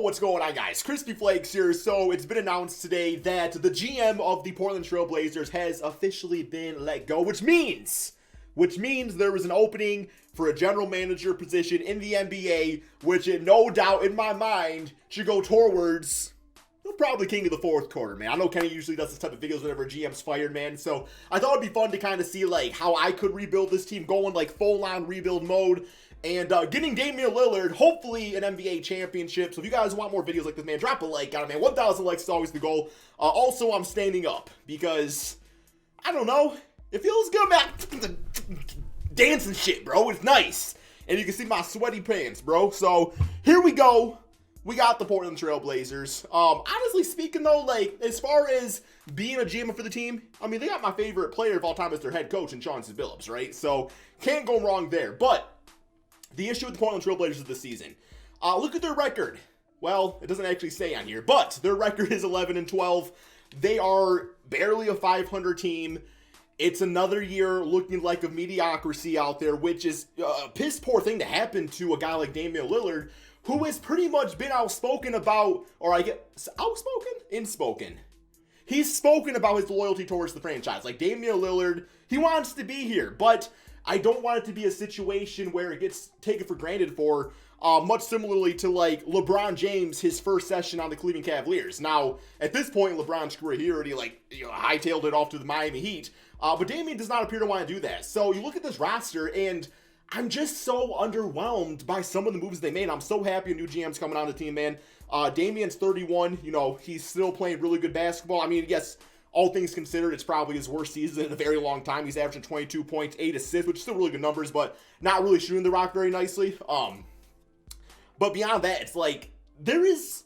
what's going on, guys? Krispy Flakes here. So it's been announced today that the GM of the Portland Trail Blazers has officially been let go, which means there was an opening for a general manager position in the NBA, which no doubt in my mind should go towards probably king of the fourth quarter, man. I know Kenny usually does this type of videos whenever a GM's fired, man. So I thought it'd be fun to kind of see like how I could rebuild this team, going like full-on rebuild mode. And getting Damian Lillard, hopefully an NBA championship. So if you guys want more videos like this, man, drop a like on it, man. 1,000 likes is always the goal. Also, I'm standing up because, I don't know, it feels good, man. Dancing shit, bro. It's nice. And you can see my sweaty pants, bro. So here we go. We got the Portland Trail Blazers. Honestly speaking, though, like, as far as being a GM for the team, I mean, they got my favorite player of all time as their head coach in Chauncey Billups, right? So can't go wrong there. But the issue with the Portland Trail Blazers this season, look at their record. Well, it doesn't actually say on here, but their record is 11-12. They are barely a 500 team. It's another year looking like a mediocrity out there, which is a piss poor thing to happen to a guy like Damian Lillard, who has pretty much been outspoken about, or I guess outspoken? Inspoken. He's spoken about his loyalty towards the franchise. Like Damian Lillard, he wants to be here, but I don't want it to be a situation where it gets taken for granted for, much similarly to like LeBron James, his first session on the Cleveland Cavaliers. Now, at this point in LeBron's career, he already hightailed it off to the Miami Heat. But Damian does not appear to want to do that. So you look at this roster, and I'm just so underwhelmed by some of the moves they made. I'm so happy a new GM's coming on the team, man. Damian's 31. You know, he's still playing really good basketball. I mean, yes, all things considered, it's probably his worst season in a very long time. He's averaging 22 points, 8 assists, which is still really good numbers, but not really shooting the rock very nicely. But beyond that, it's like, there is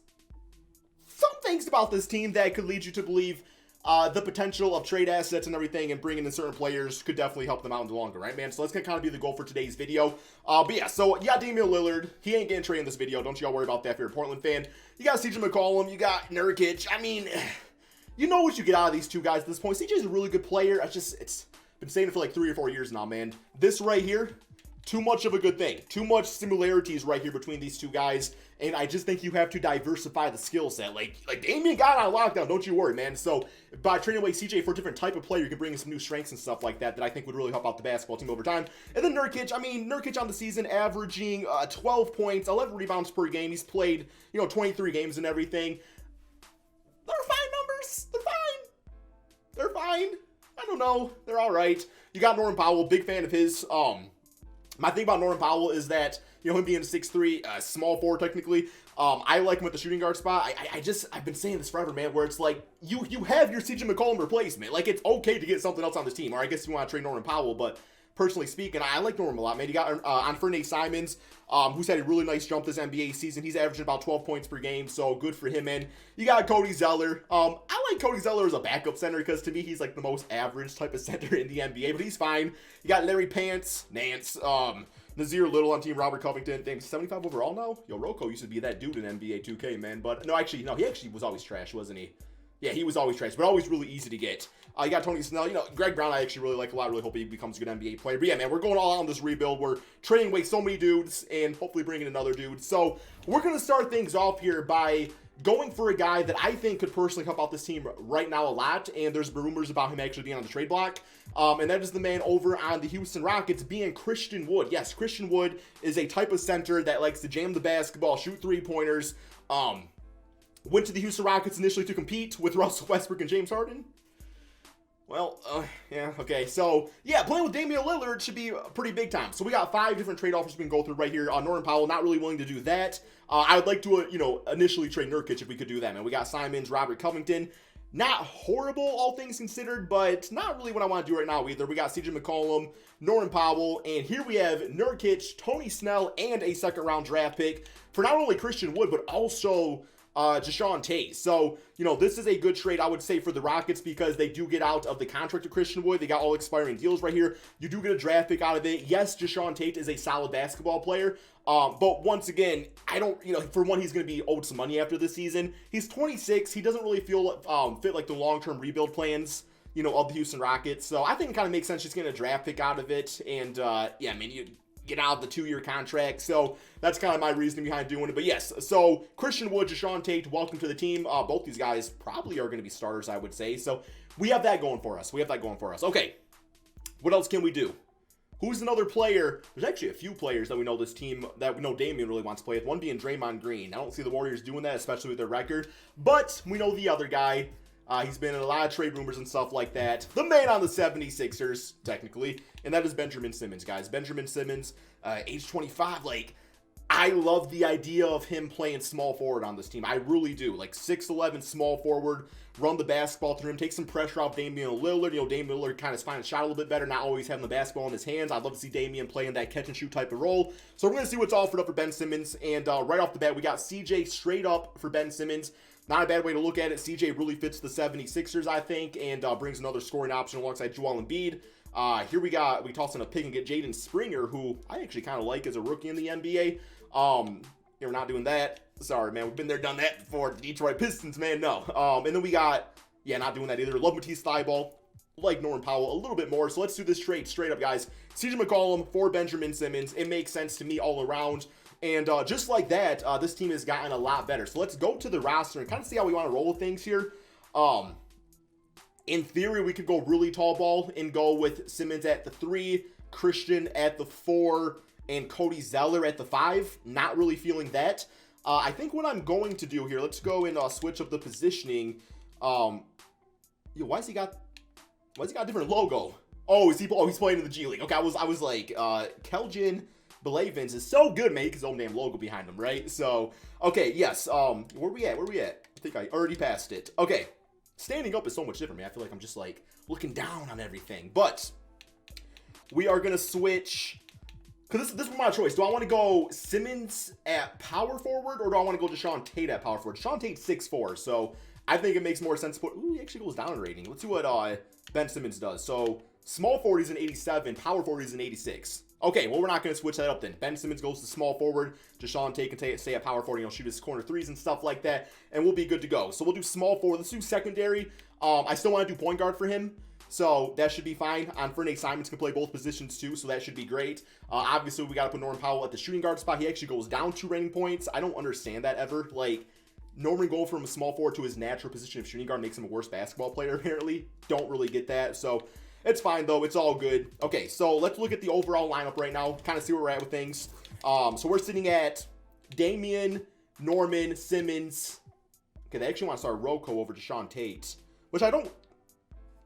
some things about this team that could lead you to believe the potential of trade assets and everything, and bringing in certain players could definitely help them out in the longer, right, man? So that's going to kind of be the goal for today's video. But yeah, so you got Damian Lillard. He ain't getting traded in this video. Don't y'all worry about that if you're a Portland fan. You got CJ McCollum. You got Nurkic. I mean, you know what you get out of these two guys at this point. CJ's a really good player. It's been saying it for like 3 or 4 years now, man. This right here, too much of a good thing. Too much similarities right here between these two guys. And I just think you have to diversify the skill set. Like Damian got on lockdown, don't you worry, man. So by trading away CJ for a different type of player, you can bring in some new strengths and stuff like that I think would really help out the basketball team over time. And then Nurkic, I mean, Nurkic on the season averaging 12 points, 11 rebounds per game. He's played, 23 games and everything. They're fine numbers. They're fine. I don't know. They're all right. You got Norman Powell, big fan of his. My thing about Norman Powell is that, him being a 6'3", small forward technically, I like him at the shooting guard spot. I've been saying this forever, man, where it's like, you have your CJ McCollum replacement. Like, it's okay to get something else on this team. Or I guess you want to trade Norman Powell, but personally speaking, I like Norman a lot, man. You got Untitled Simmons, who's had a really nice jump this NBA season. He's averaging about 12 points per game, so good for him, man. You got Cody Zeller. I like Cody Zeller as a backup center because to me, he's like the most average type of center in the NBA, but he's fine. You got Larry Nance, Nazir Little on team, Robert Covington. Damn, 75 overall now? Yo, Rocco used to be that dude in NBA 2K, man. But no, he actually was always trash, wasn't he? Yeah, he was always trash, but always really easy to get. You got Tony Snell. Greg Brown I actually really like a lot. I really hope he becomes a good NBA player. But yeah, man, we're going all out on this rebuild. We're trading away so many dudes and hopefully bringing another dude. So we're going to start things off here by going for a guy that I think could personally help out this team right now a lot. And there's rumors about him actually being on the trade block. And that is the man over on the Houston Rockets being Christian Wood. Yes, Christian Wood is a type of center that likes to jam the basketball, shoot three-pointers. Went to the Houston Rockets initially to compete with Russell Westbrook and James Harden. Well, yeah, okay. So, yeah, playing with Damian Lillard should be pretty big time. So we got 5 different trade offers we can go through right here. Norman Powell, not really willing to do that. I would like to, initially trade Nurkic if we could do that, man. We got Simmons, Robert Covington. Not horrible, all things considered, but not really what I want to do right now either. We got CJ McCollum, Norman Powell, and here we have Nurkic, Tony Snell, and a second-round draft pick for not only Christian Wood, but also Jae'Sean Tate. So, this is a good trade, I would say, for the Rockets because they do get out of the contract of Christian Wood. They got all expiring deals right here. You do get a draft pick out of it. Yes, Jae'Sean Tate is a solid basketball player. But once again, I don't, for one, he's going to be owed some money after this season. He's 26. He doesn't really feel fit like the long-term rebuild plans, of the Houston Rockets. So I think it kind of makes sense just getting a draft pick out of it. And, yeah, I mean, get out of the 2-year contract. So that's kind of my reasoning behind doing it. But yes, so Christian Wood, Deshaun Tate, welcome to the team. Both these guys probably are going to be starters, I would say. So we have that going for us. Okay, what else can we do? Who's another player? There's actually a few players that we know this team, that we know Damian really wants to play with. One being Draymond Green. I don't see the Warriors doing that, especially with their record. But we know the other guy. He's been in a lot of trade rumors and stuff like that. The man on the 76ers, technically. And that is Benjamin Simmons, guys. Benjamin Simmons, age 25. Like, I love the idea of him playing small forward on this team. I really do. Like, 6'11", small forward. Run the basketball through him. Take some pressure off Damian Lillard. You know, Damian Lillard kind of finding a shot a little bit better. Not always having the basketball in his hands. I'd love to see Damian playing that catch-and-shoot type of role. So we're going to see what's offered up for Ben Simmons. And right off the bat, we got CJ straight up for Ben Simmons. Not a bad way to look at it. CJ really fits the 76ers, I think, and brings another scoring option alongside Joel Embiid. Here we toss in a pick and get Jaden Springer, who I actually kind of like as a rookie in the NBA. We're not doing that. Sorry, man. We've been there, done that before. The Detroit Pistons, man, no. And then we got, not doing that either. Love Matisse Thybulle. Like Norman Powell a little bit more. So let's do this trade straight up, guys. CJ McCollum for Benjamin Simmons. It makes sense to me all around. And just like that, this team has gotten a lot better. So let's go to the roster and kind of see how we want to roll with things here. In theory, we could go really tall ball and go with Simmons at the 3, Christian at the 4, and Cody Zeller at the 5. Not really feeling that. I think what I'm going to do here, let's go and switch up the positioning. Why's he got a different logo? Oh, he's playing in the G League. Okay, I was like, Keljin Belavins is so good, man. His own damn logo behind him, right? So, okay, yes. Where we at? I think I already passed it. Okay, standing up is so much different, man. I feel like I'm just like looking down on everything. But we are gonna switch, because this is my choice. Do I want to go Simmons at power forward, or do I want to go Deshaun Tate at power forward? Deshaun Tate's 6'4", so I think it makes more sense to put. Ooh, he actually goes down in rating. Let's see what Ben Simmons does. So small forward is an 87, power forward is an 86. Okay, well, we're not going to switch that up then. Ben Simmons goes to small forward. Deshaun Tate can stay at power forward, shoot his corner threes and stuff like that, and we'll be good to go. So we'll do small forward. Let's do secondary. I still want to do point guard for him, so that should be fine. Fernie Simons can play both positions too, so that should be great. Obviously, we got to put Norman Powell at the shooting guard spot. He actually goes down 2 rating points. I don't understand that ever. Like, Norman going from a small forward to his natural position of shooting guard makes him a worse basketball player, apparently. Don't really get that, so it's fine, though. It's all good. Okay, so let's look at the overall lineup right now, kind of see where we're at with things. So we're sitting at Damian, Norman, Simmons. Okay, they actually want to start Rocco over Deshaun Tate, which I don't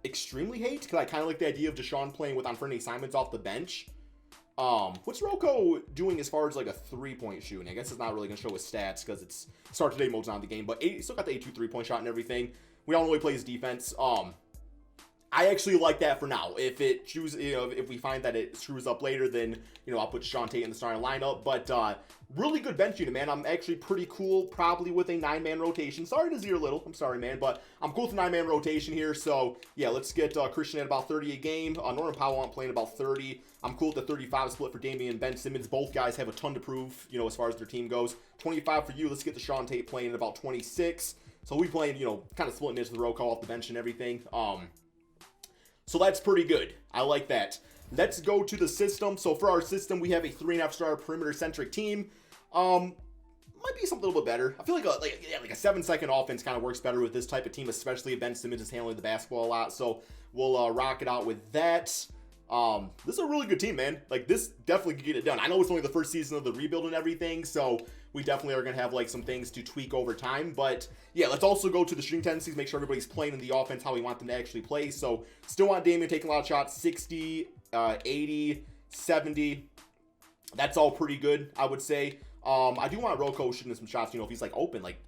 extremely hate, because I kind of like the idea of Deshaun playing with Fernie Simons off the bench. What's Rocco doing as far as like a 3-point shooting? I guess it's not really going to show his stats because it's start today mode's not in the game, but he still got the 82 3-point shot and everything. We all know he plays defense. I actually like that for now. If it if we find that it screws up later, then I'll put Deshaun Tate in the starting lineup. But really good bench unit, man. I'm actually pretty cool, probably with a 9-man rotation. Sorry to zero a little. I'm sorry, man, but I'm cool with a 9-man rotation here. So yeah, let's get Christian at about 30 a game. Norman Powell I'm playing about 30. I'm cool with the 35 split for Damian and Ben Simmons. Both guys have a ton to prove, as far as their team goes. 25 for you. Let's get Deshaun Tate playing at about 26. So we playing, kind of splitting into the row call off the bench and everything. So that's pretty good. I like that. Let's go to the system. So for our system, we have a 3.5-star perimeter-centric team. Might be something a little bit better. I feel like a 7-second offense kind of works better with this type of team, especially if Ben Simmons is handling the basketball a lot. So we'll rock it out with that. This is a really good team, man. Like, this definitely could get it done. I know it's only the first season of the rebuild and everything, so we definitely are going to have like some things to tweak over time. But yeah, let's also go to the shooting tendencies, make sure everybody's playing in the offense how we want them to actually play. So still want Damian taking a lot of shots, 60, 80, 70. That's all pretty good, I would say. I do want Rocco shooting some shots, if he's like open, like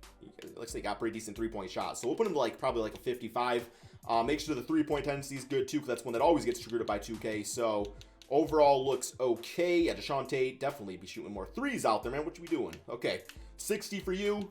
let's say he got pretty decent 3-point shots. So we'll put him to probably like a 55. Make sure the 3-point tendency is good too, because that's one that always gets screwed up by 2K. So overall looks okay. Yeah, Deshaun Tate definitely be shooting more threes out there, man. What you be doing? Okay, 60 for you.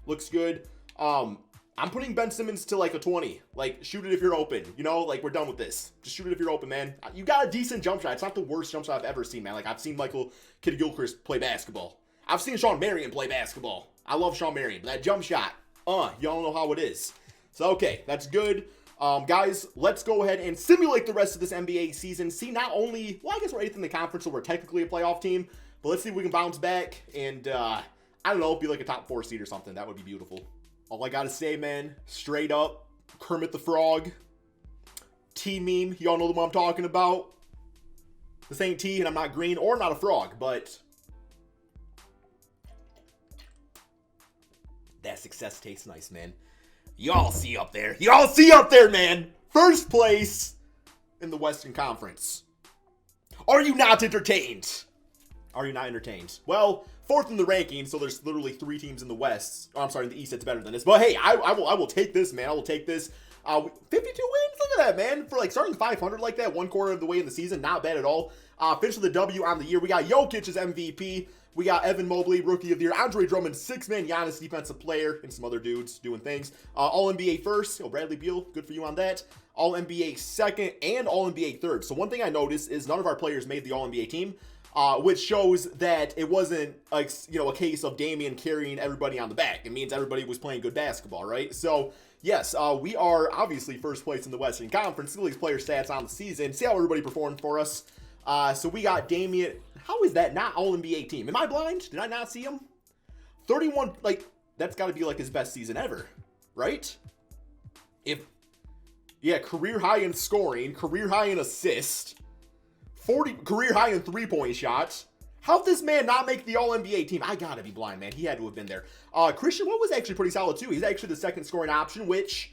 Looks good. I'm putting Ben Simmons to like a 20. Like, shoot it if you're open. Like, we're done with this. Just shoot it if you're open, man. You got a decent jump shot. It's not the worst jump shot I've ever seen, man. Like, I've seen Michael Kidd-Gilchrist play basketball. I've seen Sean Marion play basketball. I love Sean Marion. But that jump shot, y'all know how it is. So, okay, that's good. Guys, let's go ahead and simulate the rest of this NBA season. See not only, well, I guess we're 8th in the conference, so we're technically a playoff team, but let's see if we can bounce back and, I don't know, be like a top 4 seed or something. That would be beautiful. All I gotta say, man, straight up, Kermit the Frog, T meme, y'all know the one I'm talking about. This ain't tea, and I'm not green or not a frog, but that success tastes nice, man. Y'all see up there. Y'all see up there, man. First place in the Western Conference. Are you not entertained? Are you not entertained? Well, 4th in the rankings, so there's literally 3 teams in the West. Oh, I'm sorry, in the East that's better than this. But hey, I will take this, man. I will take this. 52 wins? Look at that, man. For like starting 500 like that, 1/4 of the way in the season, not bad at all. Finish with a W on the year. We got Jokic as MVP. We got Evan Mobley, Rookie of the Year. Andre Drummond, 6-man. Giannis, Defensive Player. And some other dudes doing things. All-NBA first. Bradley Beal, good for you on that. All-NBA second and All-NBA third. So one thing I noticed is none of our players made the All-NBA team. Which shows that it wasn't like, a case of Damian carrying everybody on the back. It means everybody was playing good basketball, right? So, yes, we are obviously first place in the Western Conference. See all these player stats on the season. See how everybody performed for us. So we got Damian. How is that not All-NBA team? Am I blind? Did I not see him? 31, like, that's got to be like his best season ever, right? Career high in scoring, career high in assist. 40 career high in 3-point shots. How'd this man not make the All-NBA team? I gotta be blind, man. He had to have been there. Christian Wood was actually pretty solid, too. He's actually the second scoring option, which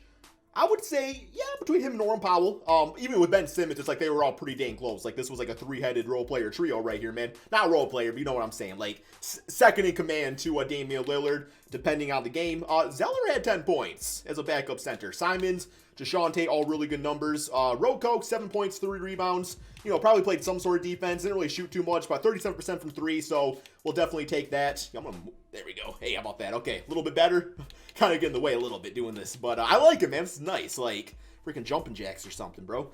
I would say, yeah, between him and Norman Powell. Even with Ben Simmons, it's like they were all pretty dang close. Like, this was like a 3-headed role player trio right here, man. Not role player, but you know what I'm saying. Like, second in command to Damian Lillard, depending on the game. Zeller had 10 points as a backup center. Simons, Deshaun Tate, all really good numbers. Rokoke, 7 points, 3 rebounds. Probably played some sort of defense. Didn't really shoot too much, but 37% from 3, so we'll definitely take that. There we go. Hey, how about that? Okay, a little bit better. Kind of getting in the way a little bit doing this, but I like it, man. This is nice. Like, freaking jumping jacks or something, bro.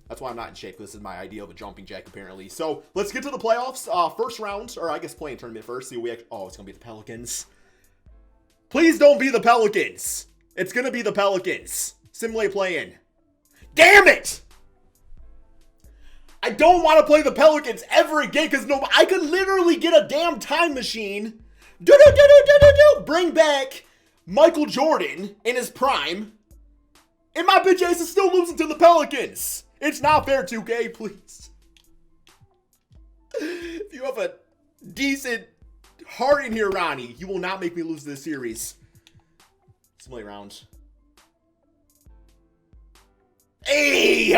That's why I'm not in shape. This is my idea of a jumping jack, apparently. So, let's get to the playoffs. First round, or I guess playing tournament first. See what we it's going to be the Pelicans. Please don't be the Pelicans. It's going to be the Pelicans. Simulate play-in. Damn it! I don't want to play the Pelicans ever again because I could literally get a damn time machine. Bring back Michael Jordan in his prime. And my bitch ass is still losing to the Pelicans. It's not fair, 2K, please. If you have a decent heart in here, Ronnie, you will not make me lose this series. Simulate round. Hey!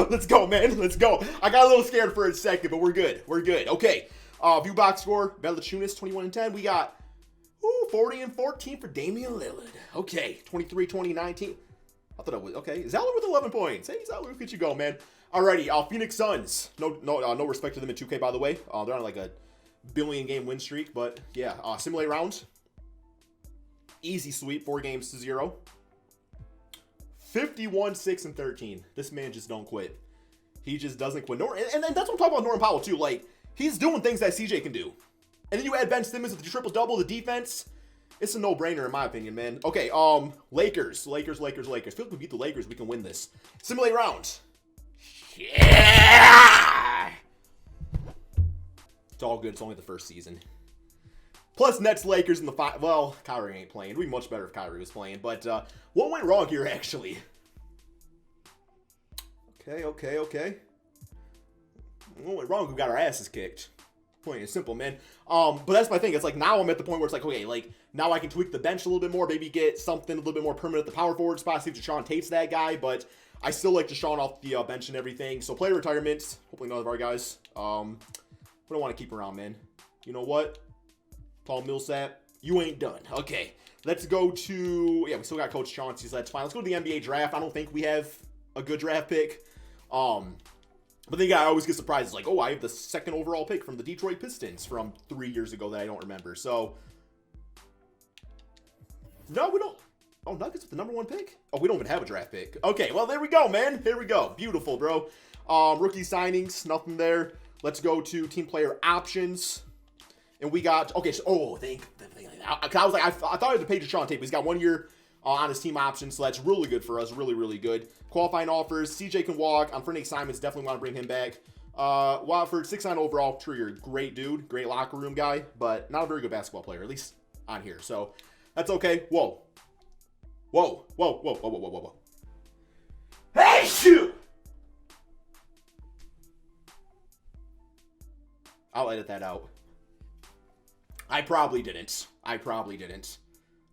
Let's go, man. Let's go. I got a little scared for a second, but we're good. We're good. Okay. View box score. Valanciunas, 21-10. We got 40-14 for Damian Lillard. Okay. 23-20-19. I thought it was okay. Zeller with 11 points. Hey, Zeller, look at you go, man. Alrighty. Phoenix Suns. No respect to them in 2K, by the way. They're on like a billion-game win streak, but yeah. Simulate round. Easy sweep. 4-0. 51-6-13. This man just don't quit. He just doesn't quit. And that's what I'm talking about Norman Powell, too. Like, he's doing things that CJ can do. And then you add Ben Simmons with the triple-double, the defense. It's a no-brainer, in my opinion, man. Okay, Lakers. Feel like we beat the Lakers, we can win this. Simulate round. Yeah! It's all good. It's only the first season. Plus, Nets, Lakers in the five. Well, Kyrie ain't playing. It'd be much better if Kyrie was playing. But what went wrong here, actually? Okay. What went wrong? We got our asses kicked. Plain and simple, man. But that's my thing. It's like now I'm at the point where it's like, okay, like now I can tweak the bench a little bit more. Maybe get something a little bit more permanent at the power forward spot. See if Deshaun Tate's that guy. But I still like Deshaun off the bench and everything. So player retirements. Hopefully none of our guys. We don't want to keep around, man. You know what? Paul Millsap, you ain't done. Okay, let's go to, we still got Coach Chauncey, so that's fine. Let's go to the NBA draft. I don't think we have a good draft pick. But then I always get surprises like, I have the 2nd overall pick from the Detroit Pistons from 3 years ago that I don't remember. So, no, we don't. Oh, Nuggets with the number 1 pick? Oh, we don't even have a draft pick. Okay, well, there we go, man. Here we go. Beautiful, bro. Rookie signings, nothing there. Let's go to team player options. And we got, okay, so, I was like, I thought I had to pay Deshaun Tate, but he's got 1 year on his team option, so that's really good for us. Really, really good. Qualifying offers. CJ can walk. I'm for Nick Simons. Definitely want to bring him back. Watford, 6'9" overall. True, you're a great dude. Great locker room guy, but not a very good basketball player, at least on here. So that's okay. Whoa. Whoa. Whoa. Whoa. Whoa. Whoa. Whoa. Whoa. Hey, shoot! I'll edit that out. I probably didn't.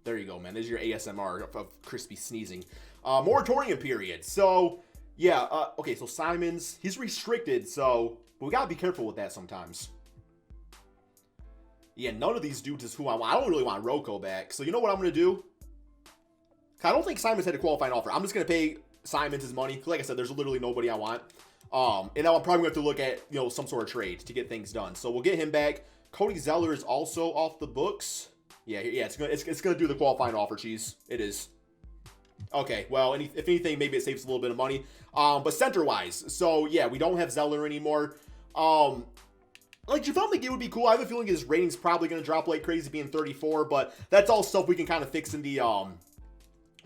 There you go, man. There's your ASMR of Krispy sneezing. Moratorium period. So, yeah. Okay, so Simmons, he's restricted, so but we gotta be careful with that sometimes. Yeah, none of these dudes is who I want. I don't really want Rocco back. So, you know what I'm gonna do? I don't think Simmons had a qualifying offer. I'm just gonna pay Simmons his money. Like I said, there's literally nobody I want. And now I'm probably going to have to look at, you know, some sort of trade to get things done. So we'll get him back. Cody Zeller is also off the books. Yeah, it's gonna do the qualifying offer, cheese. It is. Okay, well, if anything, maybe it saves a little bit of money. But center-wise, so yeah, we don't have Zeller anymore. Like, Javale McGee would be cool. I have a feeling his rating's probably going to drop like crazy, being 34, but that's all stuff we can kind of fix in the,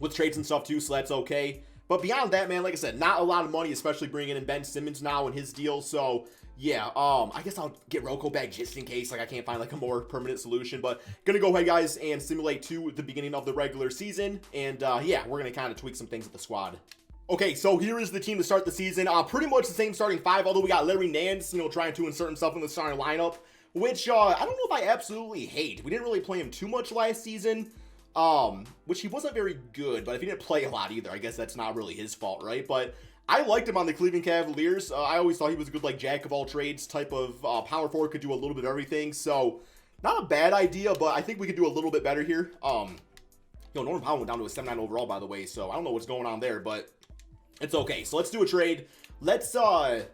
with trades and stuff too, so that's okay. But beyond that, man, like I said, not a lot of money, especially bringing in Ben Simmons now and his deal. So, yeah, I guess I'll get Rocco back just in case, like, I can't find, like, a more permanent solution. But gonna go ahead, guys, and simulate to the beginning of the regular season. And, yeah, we're gonna kind of tweak some things with the squad. Okay, so here is the team to start the season. Pretty much the same starting five, although we got Larry Nance, you know, trying to insert himself in the starting lineup, which, I don't know if I absolutely hate. We didn't really play him too much last season. Which he wasn't very good, but if he didn't play a lot either, I guess that's not really his fault, right? But I liked him on the Cleveland Cavaliers. I always thought he was a good, like, jack of all trades type of power forward, could do a little bit of everything. So not a bad idea, but I think we could do a little bit better here. Norman Powell went down to a 7-9 overall, by the way, so I don't know what's going on there, but it's okay. So let's do a trade. Let's, because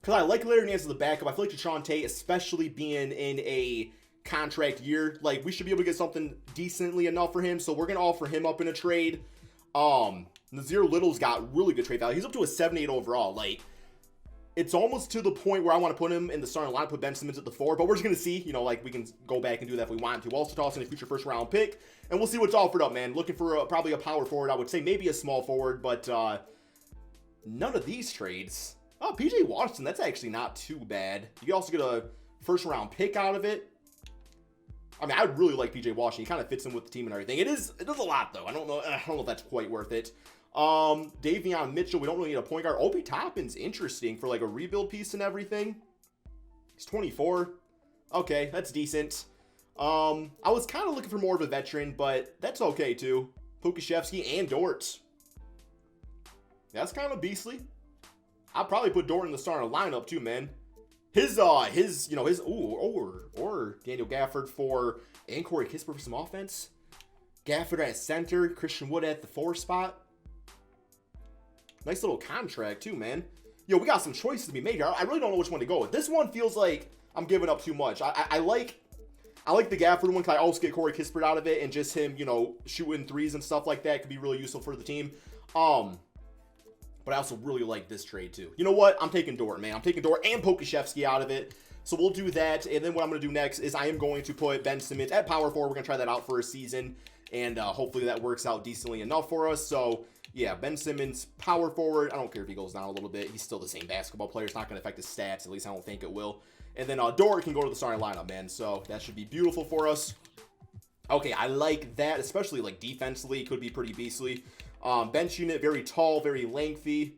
I like Larry Nance as the backup. I feel like Deshaun Tate, especially being in a contract year, like, we should be able to get something decently enough for him, so we're gonna offer him up in a trade. Nazir Little's got really good trade value. He's up to a 78 overall. Like, it's almost to the point where I want to put him in the starting line, put Ben Simmons at the 4, but we're just gonna see, you know, like, we can go back and do that if we want to. We'll also toss in a future first round pick, and we'll see what's offered up, man. Looking for probably a power forward. I would say maybe a small forward, but none of these trades. Oh, PJ Washington, that's actually not too bad. You can also get a first round pick out of it. I mean, I really like PJ Washington. He kind of fits in with the team and everything. It is a lot, though. I don't know if that's quite worth it. Davion Mitchell, we don't really need a point guard. Obi Toppin's interesting for, like, a rebuild piece and everything. He's 24. Okay, that's decent. I was kind of looking for more of a veteran, but that's okay, too. Pukashevsky and Dort. That's kind of beastly. I'll probably put Dort in the starting lineup, too, man. Or Daniel Gafford and Corey Kispert for some offense. Gafford at center, Christian Wood at the 4 spot. Nice little contract too, man. Yo, we got some choices to be made here. I really don't know which one to go with. This one feels like I'm giving up too much. I like the Gafford one because I also get Corey Kispert out of it, and just him, you know, shooting threes and stuff like that could be really useful for the team. But I also really like this trade, too. You know what? I'm taking Dort, man. I'm taking Dort and Pukashevsky out of it. So we'll do that. And then what I'm going to do next is I am going to put Ben Simmons at power forward. We're going to try that out for a season. And hopefully that works out decently enough for us. So, yeah, Ben Simmons, power forward. I don't care if he goes down a little bit. He's still the same basketball player. It's not going to affect his stats. At least I don't think it will. And then Dort can go to the starting lineup, man. So that should be beautiful for us. Okay, I like that. Especially, like, defensively. Could be pretty beastly. Bench unit, very tall, very lengthy.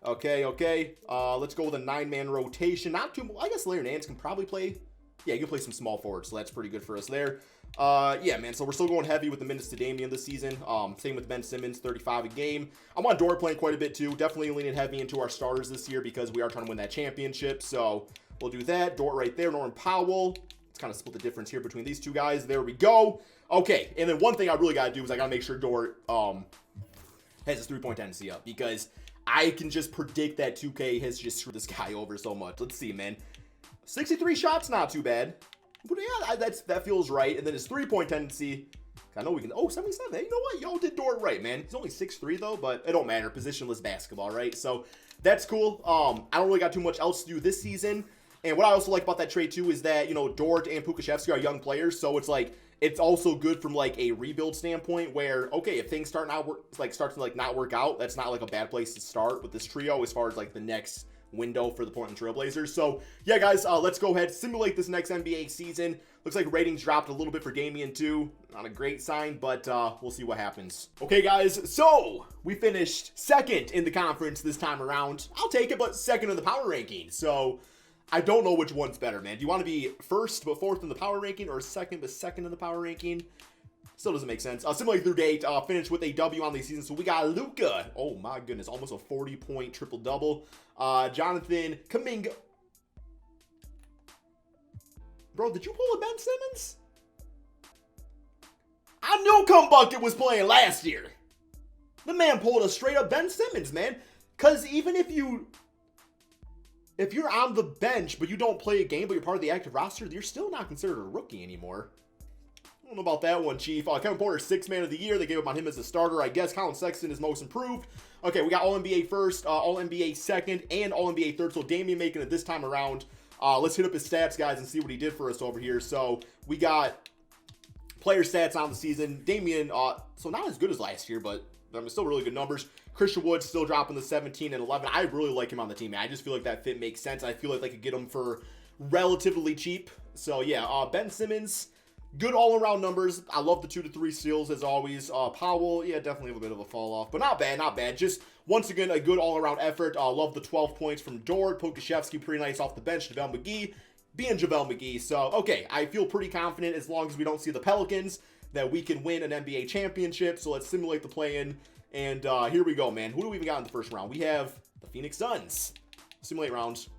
Okay. Let's go with a 9-man rotation. Not too, I guess Larry Nance can probably play. Yeah, you can play some small forward, so that's pretty good for us there. Yeah, man, so we're still going heavy with the minutes to Damian this season. Same with Ben Simmons, 35 a game. I want Dort playing quite a bit too. Definitely leaning heavy into our starters this year because we are trying to win that championship. So we'll do that. Dort right there. Norman Powell. Let's kind of split the difference here between these two guys. There we go. Okay, and then one thing I really got to do is I got to make sure Dort has his three-point tendency up, because I can just predict that 2K has just screwed this guy over so much. Let's see, man. 63 shots, not too bad. But yeah, that feels right. And then his three-point tendency, I know we can, 77. Hey, you know what? Y'all did Dort right, man. He's only 6'3", though, but it don't matter. Positionless basketball, right? So that's cool. I don't really got too much else to do this season. And what I also like about that trade, too, is that, you know, Dort and Pukashevsky are young players. So it's like, it's also good from like a rebuild standpoint where, okay, if things start to not work out, that's not like a bad place to start with this trio as far as like the next window for the Portland Trail Blazers. So yeah, guys, let's go ahead, simulate this next NBA season. Looks like ratings dropped a little bit for Damian too. Not a great sign, but we'll see what happens. Okay, guys, so we finished second in the conference this time around. I'll take it, but second in the power ranking. So I don't know which one's better, man. Do you want to be first but fourth in the power ranking, or second but second in the power ranking? Still doesn't make sense. Simulate through date, finished with a W on the season. So we got Luka. Oh my goodness, almost a 40-point triple-double. Jonathan Kuminga. Bro, did you pull a Ben Simmons? I knew Kumbucket was playing last year. The man pulled a straight-up Ben Simmons, man. Because even if you're on the bench, but you don't play a game, but you're part of the active roster, you're still not considered a rookie anymore. I don't know about that one, Chief. Kevin Porter, 6th man of the year. They gave up on him as a starter, I guess. Colin Sexton is most improved. Okay, we got All-NBA first, All-NBA second, and All-NBA third. So Damian making it this time around. Let's hit up his stats, guys, and see what he did for us over here. So we got player stats on the season. Damian, so not as good as last year, but still really good numbers. Christian Wood still dropping the 17 and 11. I really like him on the team, man. I just feel like that fit makes sense. I feel like they could get him for relatively cheap. So yeah, Ben Simmons, good all-around numbers. I love the 2 to 3 steals as always. Powell, yeah, definitely a bit of a fall off, but not bad, not bad. Just once again, a good all-around effort. Love the 12 points from Dort. Pokashevsky, pretty nice off the bench. JaVale McGee being JaVale McGee. So, okay, I feel pretty confident as long as we don't see the Pelicans that we can win an NBA championship. So let's simulate the play-in. And here we go, man. Who do we even got in the first round? We have the Phoenix Suns. Simulate rounds.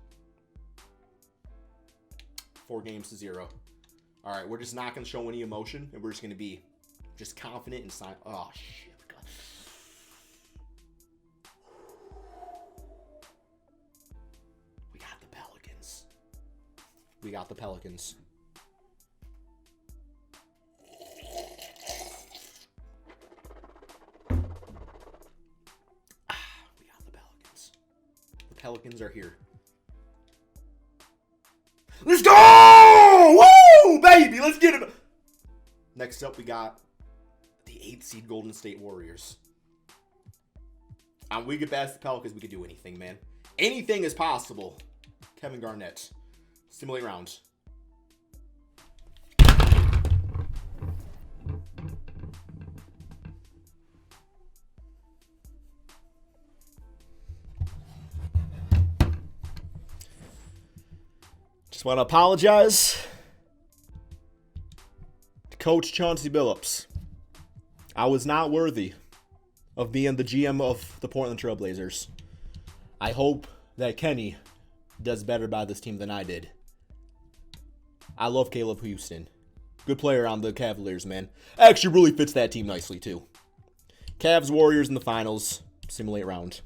4 games to 0. All right, we're just not going to show any emotion, and we're just going to be just confident and sign. Oh, shit. God. We got the Pelicans. We got the Pelicans. Pelicans are here. Let's go! Woo, baby! Let's get it. Next up, we got the 8th seed Golden State Warriors. We get past the Pelicans, we could do anything, man. Anything is possible. Kevin Garnett. Simulate round. Just want to apologize to Coach Chauncey Billups. I was not worthy of being the GM of the Portland Trail Blazers. I hope that Kenny does better by this team than I did. I love Caleb Houston. Good player on the Cavaliers, man. Actually really fits that team nicely, too. Cavs Warriors in the finals. Simulate round.